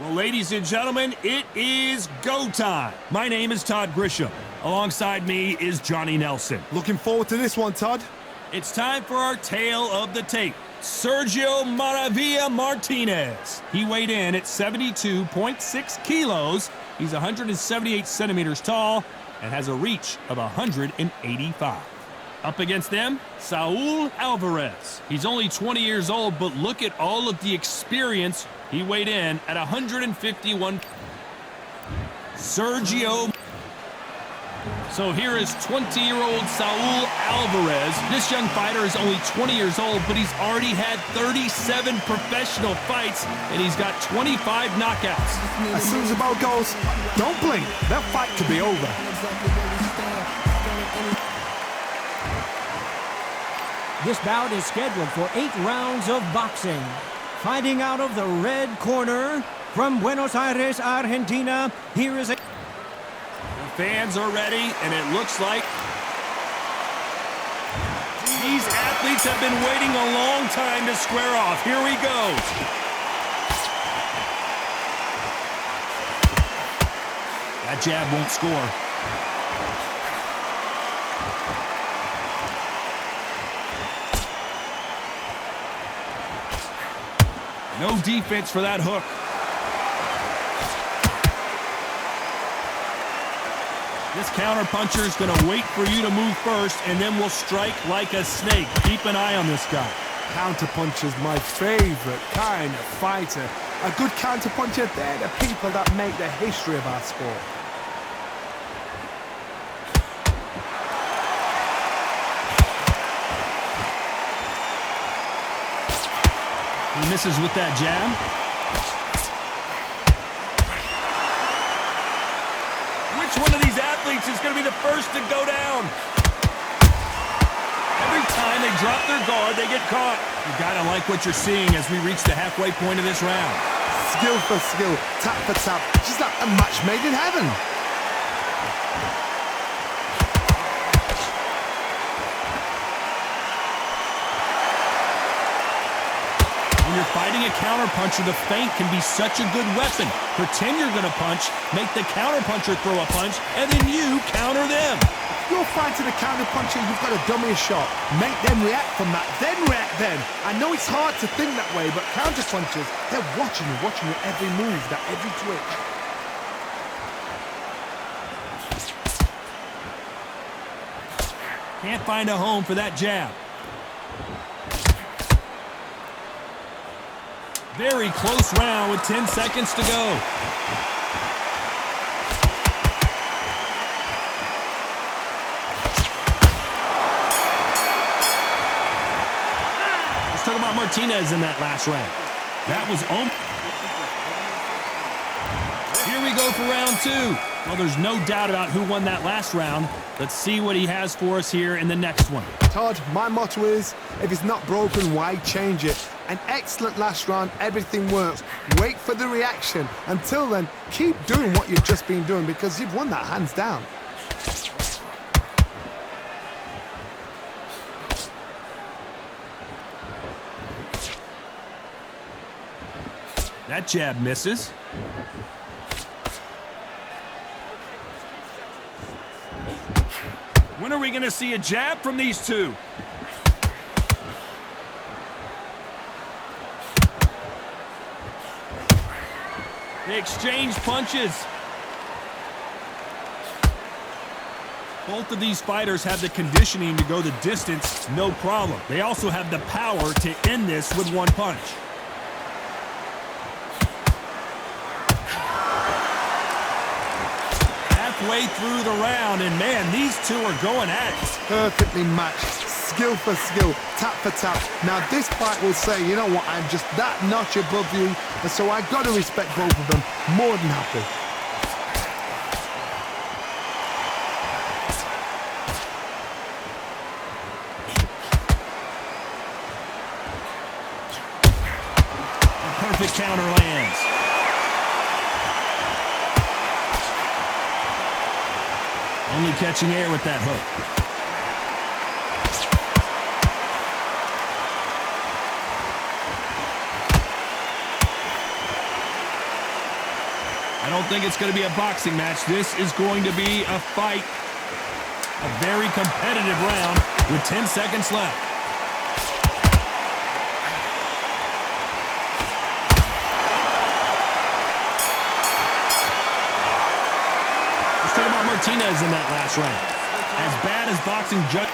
Well, ladies and gentlemen, it is go time. My name is Todd Grisham. Alongside me is Johnny Nelson. Looking forward to this one, Todd. It's time for our tale of the tape. Sergio Maravilla Martinez. He weighed in at 72.6 kilos. He's 178 centimeters tall and has a reach of 185. Up against them, Saul Alvarez. He's only 20 years old, but look at all of the experience. He weighed in at 151. Sergio. So here is 20-year-old Saul Alvarez. This young fighter is only 20 years old, but he's already had 37 professional fights, and he's got 25 knockouts. As soon as the bell goes, don't blink. That fight could be over. This bout is scheduled for 8 rounds of boxing. Fighting out of the red corner, from Buenos Aires, Argentina, here is a... The fans are ready, and it looks like these athletes have been waiting a long time to square off. Here he goes. That jab won't score. No defense for that hook. This counterpuncher is going to wait for you to move first, and then will strike like a snake. Keep an eye on this guy. Counterpuncher's my favorite kind of fighter. A good counterpuncher, they're the people that make the history of our sport. He misses with that jab. Which one of these athletes is going to be the first to go down? Every time they drop their guard, they get caught. You got to like what you're seeing as we reach the halfway point of this round. Skill for skill, tap for tap, just like a match made in heaven. When you're fighting a counterpuncher, the feint can be such a good weapon. Pretend you're going to punch, make the counterpuncher throw a punch, and then you counter them. If you're fighting a counterpuncher, you've got to dummy a shot. Make them react from that, then react then. I know it's hard to think that way, but counterpunchers, they're watching your every move, that every twitch. Can't find a home for that jab. Very close round with 10 seconds to go. Let's talk about Martinez in that last round. That was Here we go for round 2. Well, there's no doubt about who won that last round. Let's see what he has for us here in the next one. Todd, my motto is, if it's not broken, why change it? An excellent last round, everything works. Wait for the reaction. Until then, keep doing what you've just been doing because you've won that hands down. That jab misses. When are we going to see a jab from these two? They exchange punches. Both of these fighters have the conditioning to go the distance, no problem. They also have the power to end this with one punch. Halfway through the round, and man, these two are going at it. Perfectly matched. Skill for skill, tap for tap. Now this fight will say, you know what, I'm just that notch above you, and so I got to respect both of them. More than happy. A perfect counter lands. Only catching air with that hook. don't think it's going to be a boxing match. This is going to be a fight. A very competitive round with 10 seconds left. Let's talk about Martinez in that last round. As bad as boxing judge.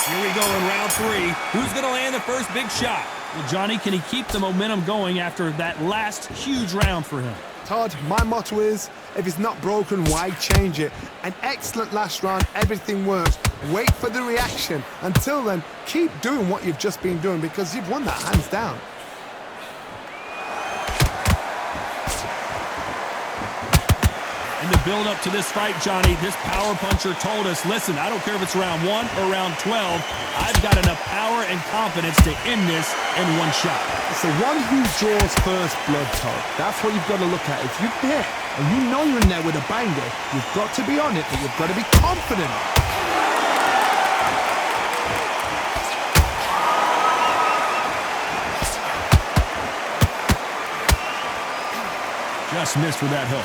Here we go in round 3. Who's going to land the first big shot? Well, Johnny, can he keep the momentum going after that last huge round for him? Todd, my motto is, if it's not broken, why change it? An excellent last round, everything works. Wait for the reaction. Until then, keep doing what you've just been doing because you've won that hands down. In the build-up to this fight, Johnny, this power puncher told us, listen, I don't care if it's round 1 or round 12, I've got enough power and confidence to end this in one shot. It's the one who draws first blood, Todd. That's what you've got to look at. If you're there and you know you're in there with a banger, you've got to be on it, but you've got to be confident. Just missed with that hook.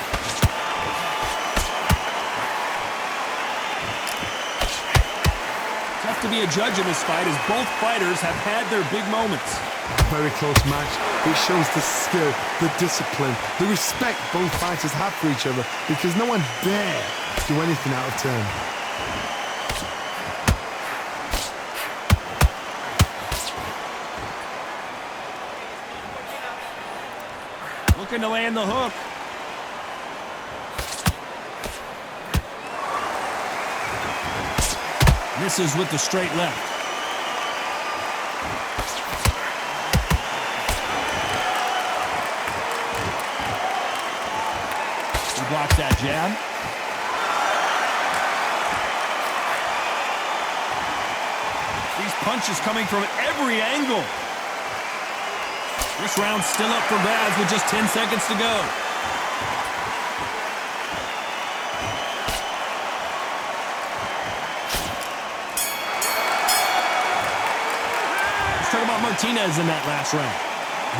To be a judge in this fight as both fighters have had their big moments. Very close match. It shows the skill, the discipline, the respect both fighters have for each other because no one dare do anything out of turn. Looking to land the hook. Misses with the straight left. He blocks that jab. These punches coming from every angle. This round's still up for grabs with just 10 seconds to go. Talk about Martinez in that last round.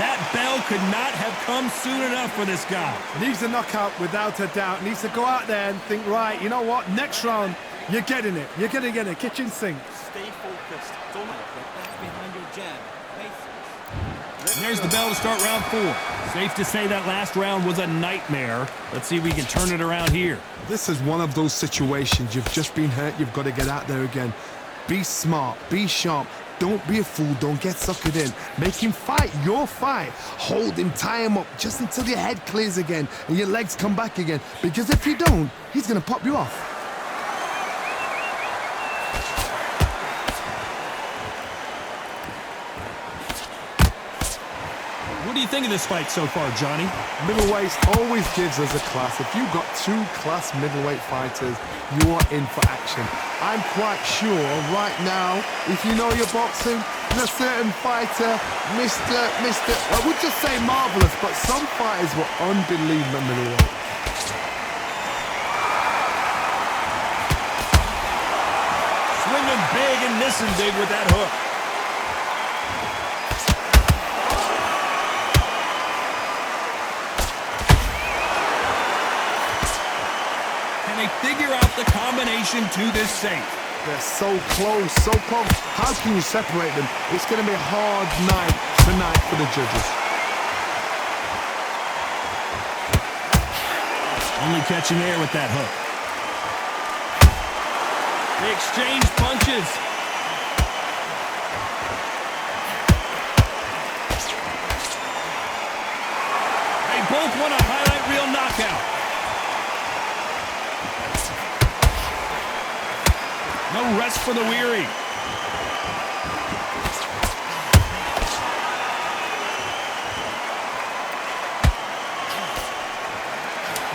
That bell could not have come soon enough for this guy. Needs a knockout without a doubt. Needs to go out there and think, right, you know what? Next round, you're getting it. You're going to get a kitchen sink. Stay focused. Don't let back behind your jab. And there's the bell to start round 4. Safe to say that last round was a nightmare. Let's see if we can turn it around here. This is one of those situations. You've just been hurt. You've got to get out there again. Be smart. Be sharp. Don't be a fool. Don't get suckered in. Make him fight your fight. Hold him, tie him up just until your head clears again and your legs come back again. Because if you don't, he's going to pop you off. What do you think of this fight so far, Johnny? Middleweight always gives us a class. If you've got 2 class middleweight fighters, you are in for action. I'm quite sure right now, if you know your boxing, there's a certain fighter, I would just say marvelous, but some fighters were unbelievable middleweight. Swinging big and missing big with that hook. They figure out the combination to this safe. They're so close, so close. How can you separate them? It's going to be a hard night tonight for the judges. Only catching air with that hook. They exchange punches. They both want a highlight reel knockout. No rest for the weary.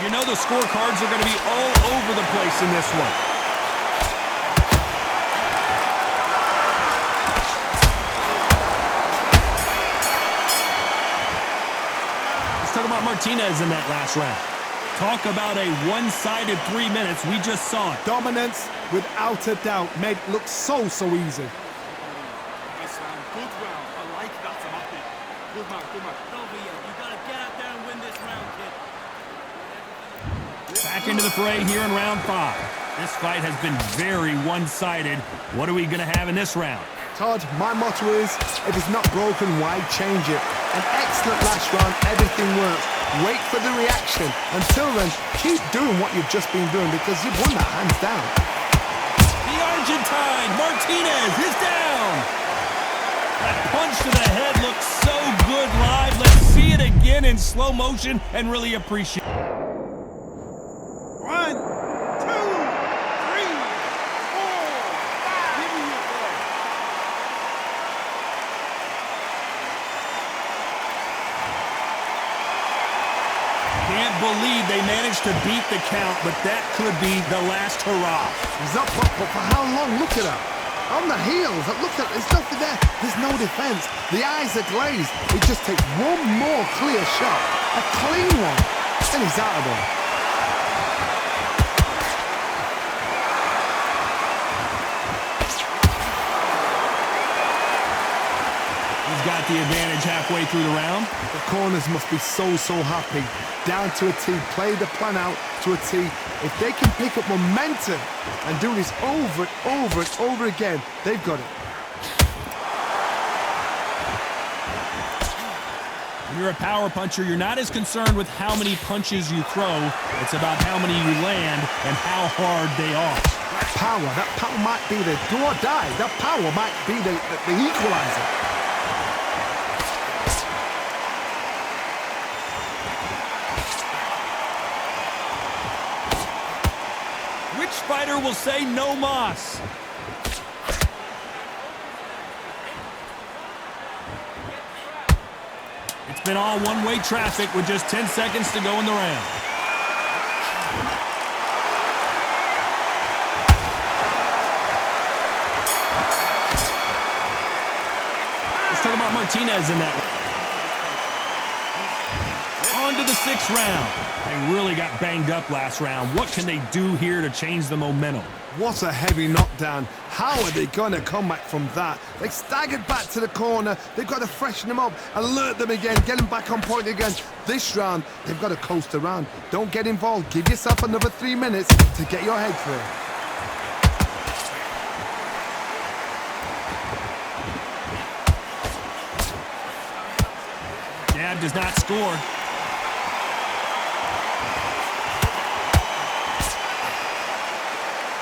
You know the scorecards are going to be all over the place in this one. Let's talk about Martinez in that last round. Talk about a one-sided 3 minutes. We just saw it. Dominance, without a doubt, made it look so easy. This round, good round. I like that, Matthew. Good man, good man. Don't be you gotta get out there and win this round. Back into the fray here in round 5. This fight has been very one-sided. What are we going to have in this round? Todd, my motto is, if it's not broken, why change it? An excellent last round, everything works. Wait for the reaction. Until then, keep doing what you've just been doing because you've won that hands down. The Argentine, Martinez, is down! That punch to the head looks so good live. Let's see it again in slow motion and really appreciate it. 1, 2, 3, 4, 5. Give me your play. Can't believe they managed to beat the count, but that could be the last hurrah. He's up, but for how long? Look at her. On the heels. Look at, there's nothing there. There's no defense. The eyes are glazed. It just takes one more clear shot. A clean one. Then he's out of there. Got the advantage halfway through the round. The corners must be so happy. Down to a T, play the plan out to a T. If they can pick up momentum and do this over and over again, they've got it. When you're a power puncher, you're not as concerned with how many punches you throw. It's about how many you land and how hard they are. That power might be the do or die. That power might be the equalizer. Fighter will say no mas. It's been all one-way traffic with just 10 seconds to go in the round. Let's talk about Martinez in that one. On to the 6th round. They really got banged up last round. What can they do here to change the momentum? What a heavy knockdown. How are they going to come back from that? They staggered back to the corner. They've got to freshen them up, alert them again, get them back on point again. This round, they've got to coast around. Don't get involved. Give yourself another 3 minutes to get your head clear. Jab does not score.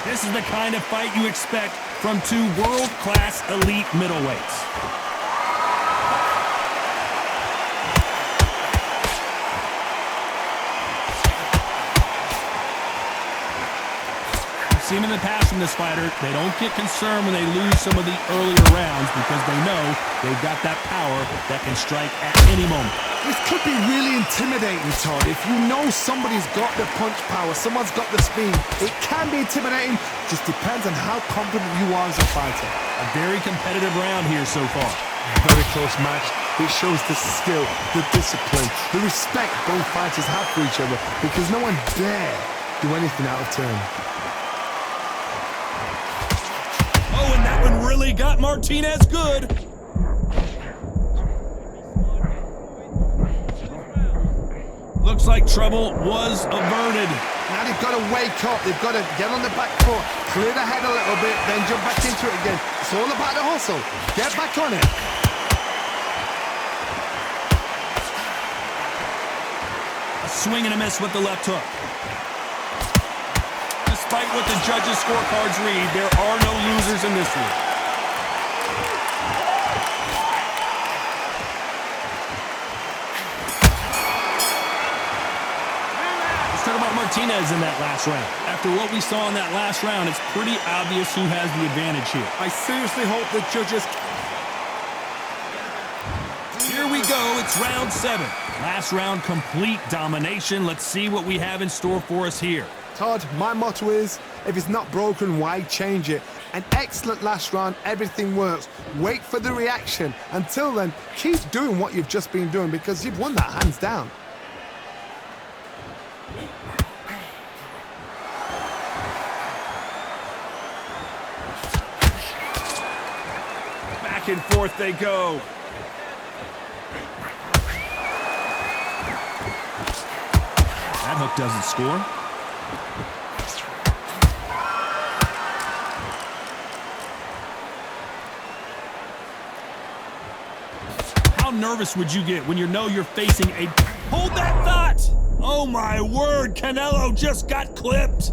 This is the kind of fight you expect from 2 world-class elite middleweights. We've seen in the past from this fighter, they don't get concerned when they lose some of the earlier rounds because they know they've got that power that can strike at any moment. This could be really intimidating, Todd. If you know somebody's got the punch power, someone's got the speed, it can be intimidating. Just depends on how confident you are as a fighter. A very competitive round here so far. Very close match. It shows the skill, the discipline, the respect both fighters have for each other because no one dare do anything out of turn. Oh, and that one really got Martinez good. Looks like trouble was averted. Now they've got to wake up. They've got to get on the back foot, clear the head a little bit, then jump back into it again. It's all about the hustle. Get back on it. A swing and a miss with the left hook. Despite what the judges' scorecards read, there are no losers in this one. Martinez in that last round. After what we saw in that last round, it's pretty obvious who has the advantage here. I seriously hope the judges... Here we go, it's round 7. Last round, complete domination. Let's see what we have in store for us here. Todd, my motto is, if it's not broken, why change it? An excellent last round, everything works. Wait for the reaction. Until then, keep doing what you've just been doing because you've won that hands down. Back and forth they go. That hook doesn't score. nervous would you get when you know you're facing a... Hold that thought! Oh my word, Canelo just got clipped!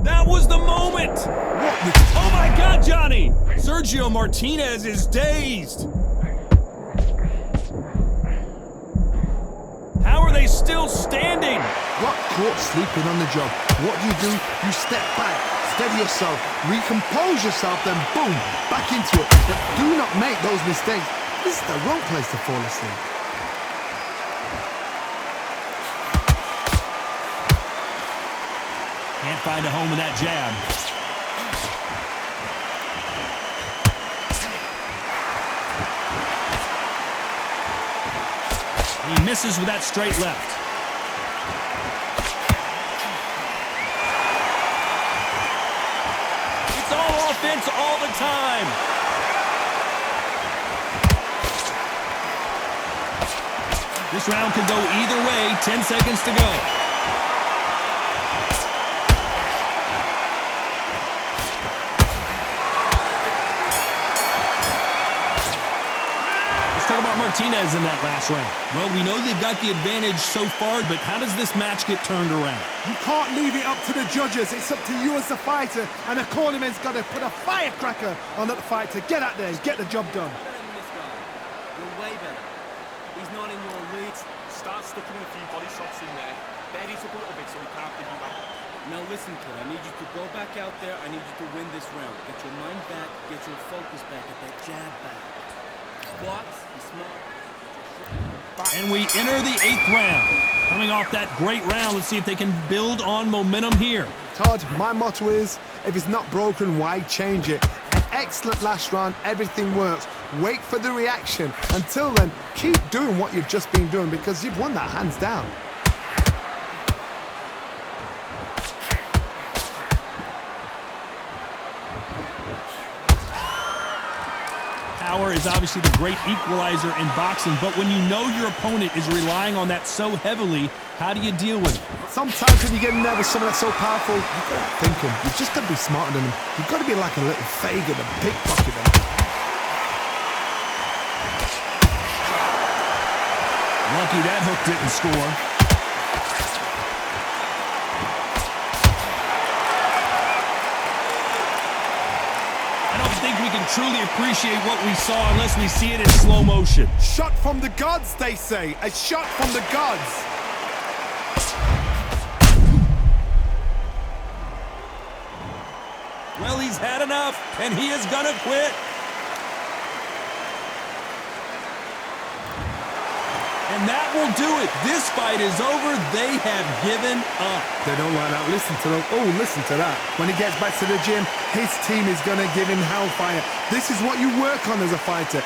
That was the moment! Oh my God, Johnny! Sergio Martinez is dazed! How are they still standing? Got caught sleeping on the job. What do? You step back, steady yourself, recompose yourself, then boom, back into it. But do not make those mistakes. This is the wrong place to fall asleep. Can't find a home with that jab. He misses with that straight left. It's all offense all the time. This round could go either way. 10 seconds to go. Talk about Martinez in that last round. Well, we know they've got the advantage so far, but how does this match get turned around? You can't leave it up to the judges. It's up to you as the fighter, and the cornerman's got to put a firecracker on that fight to get out there and get the job done. Better than this guy. You're way better. He's not in your league. Start sticking a few body shots in there. Bury it up a little bit so we can't pick you back. Now listen, kid. I need you to go back out there. I need you to win this round. Get your mind back. Get your focus back. Get that jab back. Squats. Be smart. And we enter the 8th round. Coming off that great round, let's see if they can build on momentum here. Todd, my motto is, if it's not broken, why change it? An excellent last round, everything works. Wait for the reaction. Until then, keep doing what you've just been doing because you've won that hands down. Power is obviously the great equalizer in boxing, but when you know your opponent is relying on that so heavily, how do you deal with it? Sometimes when you get nervous, someone that's so powerful, you've got to think him. You've just got to be smarter than him. You've got to be like a little faggot and pickpocket him. Lucky that hook didn't score. I don't think we can truly appreciate what we saw unless we see it in slow motion. Shot from the gods, they say. A shot from the gods. Well, he's had enough, and he is gonna quit. And that will do it. This fight is over. They have given up. They don't like that. Listen to them. Oh, listen to that. When he gets back to the gym, his team is going to give him hellfire. This is what you work on as a fighter.